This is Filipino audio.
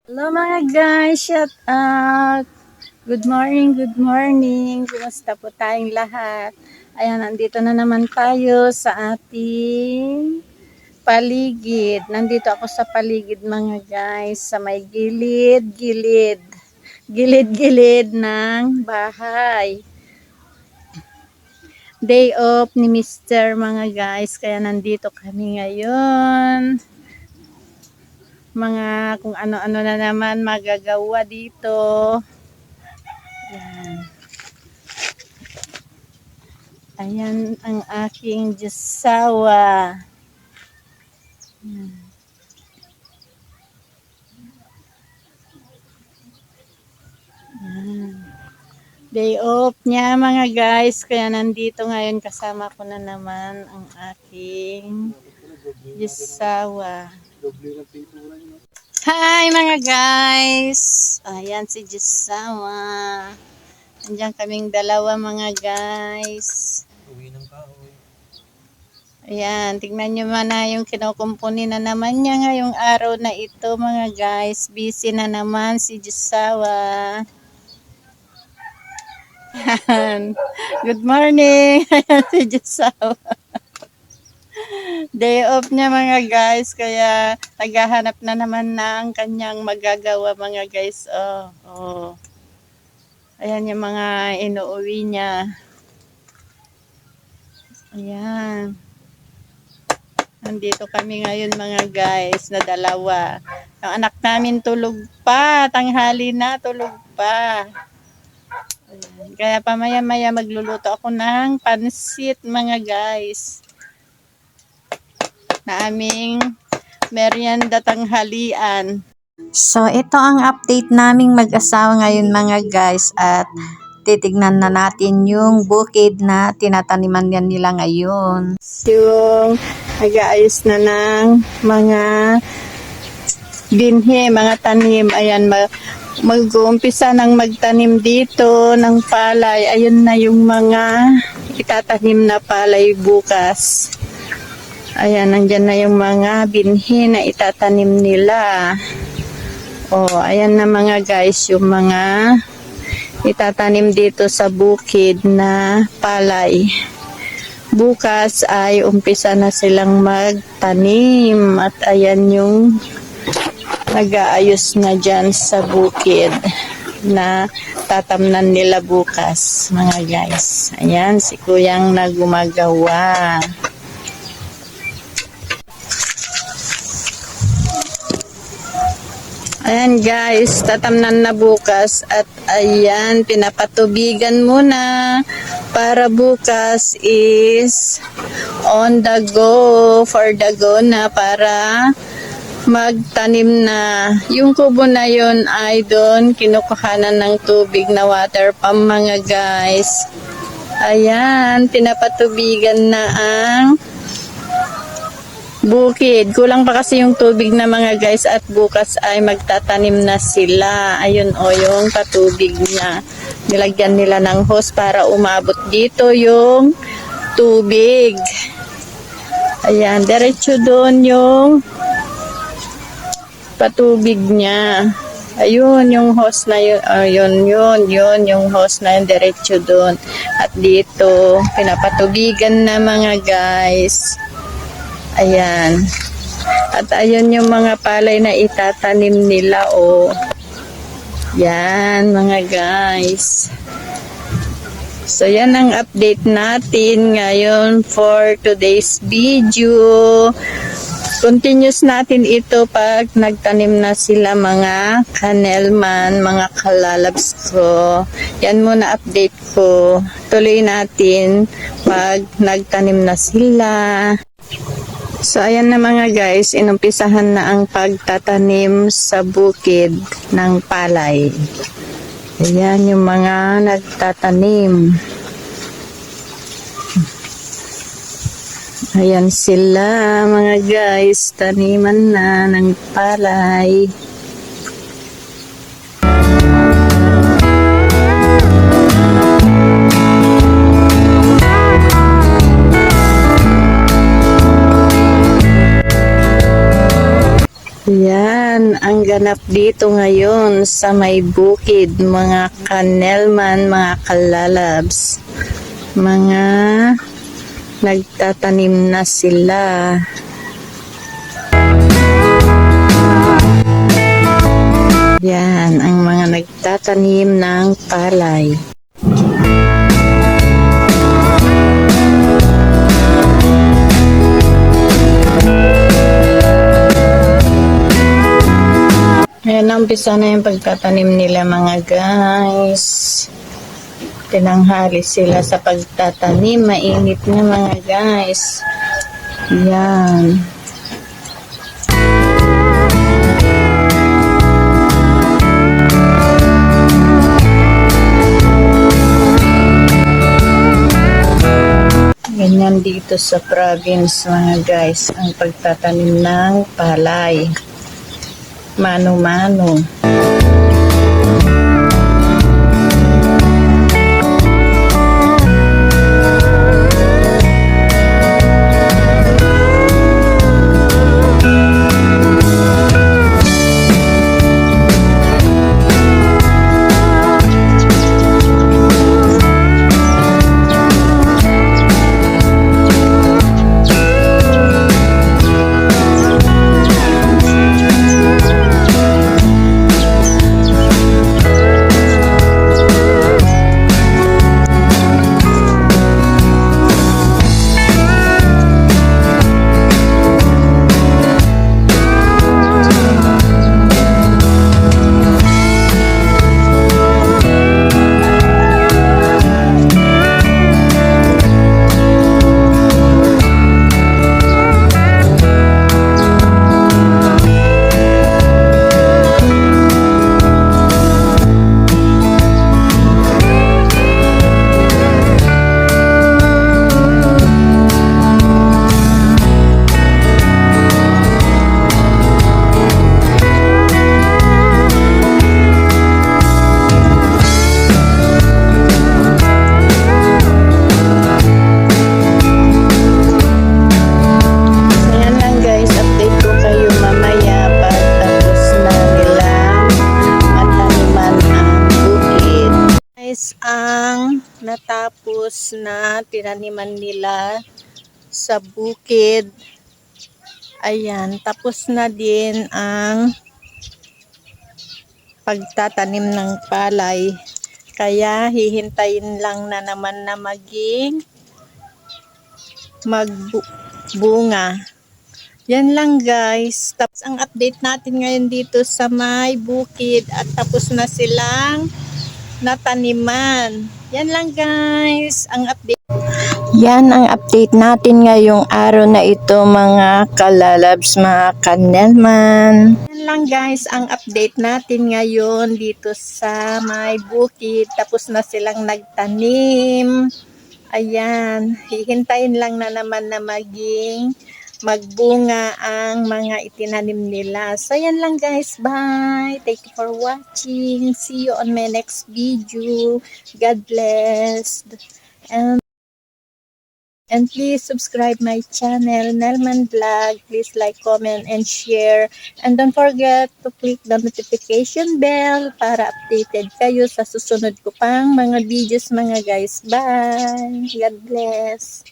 Hello mga guys, shout out! Good morning, good morning. Kumusta po tayong lahat? Ayan, nandito na naman tayo sa ating paligid. Nandito ako sa paligid mga guys, sa may gilid-gilid. Gilid-gilid ng bahay. Day off ni Mr. mga guys, kaya nandito kami ngayon. Mga kung ano-ano na naman magagawa dito. Ayan. Ayan ang aking jusawa. Ayan. Ayan. Day off niya mga guys, kaya nandito ngayon kasama ko na naman ang aking jusawa. Hi mga guys! Ayan si jusawa. Andiyan kaming dalawa mga guys. Uwi ng kahoy. Ayan, tignan nyo na yung kinukumpuni na naman niya ngayong araw na ito mga guys. Busy na naman si Jusawa. Good morning! Ayan si Jusawa. Day off niya mga guys, kaya naghahanap na naman ng kanyang magagawa mga guys. Oh. Ayan yung mga inuuwi niya. Ayan. Nandito kami ngayon mga guys na dalawa. Ang anak namin tulog pa. Tanghali na, tulog pa. Ayan. Kaya pamaya-maya magluluto ako ng pansit mga guys. Na aming merienda tanghalian. So ito ang update naming mag-asawa ngayon mga guys, at titignan na natin yung bukid na tinataniman yan nila ngayon. Yung nag-aayos na ng mga binhi, mga tanim. Ayan, mag-uumpisa ng magtanim dito ng palay. Ayun na yung mga itatanim na palay bukas. Ayan, nandyan na yung mga binhi na itatanim nila. Ayan na mga guys, yung mga itatanim dito sa bukid na palay. Bukas ay umpisa na silang magtanim, at ayan yung nag-aayos na dyan sa bukid na tatamnan nila bukas mga guys. Ayan, si kuyang na gumagawa. Ayan guys, tatamnan na bukas, at ayan, pinapatubigan muna para bukas is on the go, for the go na para magtanim na. Yung kubo na yun ay doon kinukuhanan ng tubig na water pump mga guys. Ayan, pinapatubigan na ang bukid. Kulang pa kasi yung tubig na mga guys, at bukas ay magtatanim na sila. Ayun yung patubig niya. Nilagyan nila ng hose para umabot dito yung tubig. Ayan, diretso doon yung patubig niya. Ayun yung hose na yun. Yun yung hose na yun, diretso doon. At dito, pinapatubigan na mga guys. Ayan. At ayun yung mga palay na itatanim nila. Yan mga guys. So yan ang update natin ngayon for today's video. Continuous natin ito pag nagtanim na sila mga kanelman, mga kalalabs ko. Yan muna update ko. Tuloy natin pag nagtanim na sila. So ayan na mga guys, inumpisahan na ang pagtatanim sa bukid ng palay. Ayan yung mga nagtatanim. Ayan sila mga guys, taniman na ng palay. Ayan. Yan ang ganap dito ngayon sa may bukid, mga kanelman, mga kalalabs. Mga nagtatanim na sila. Yan ang mga nagtatanim ng palay. Ayan, umpisa na yung pagtatanim nila mga guys. Tinanghali sila sa pagtatanim. Mainit na mga guys. Yan. Ganyan dito sa province mga guys, ang pagtatanim ng palay. Mano-mano. Ang natapos na tinaniman nila sa bukid. Ayan, tapos na din ang pagtatanim ng palay. Kaya hihintayin lang na naman na maging magbunga. Yan lang guys. Tapos ang update natin ngayon dito sa may bukid at tapos na silang nataniman. Yan lang guys, ang update. Yan ang update natin ngayong araw na ito mga kalalabs, mga kanelman. Yan lang guys, ang update natin ngayon dito sa may bukid. Tapos na silang nagtanim. Ayan, hihintayin lang na naman na maging magbunga ang mga itinanim nila. So, yan lang guys. Bye! Thank you for watching. See you on my next video. God bless. And please subscribe my channel, Nelman Vlog. Please like, comment, and share. And don't forget to click the notification bell para updated kayo sa susunod ko pang mga videos mga guys. Bye! God bless.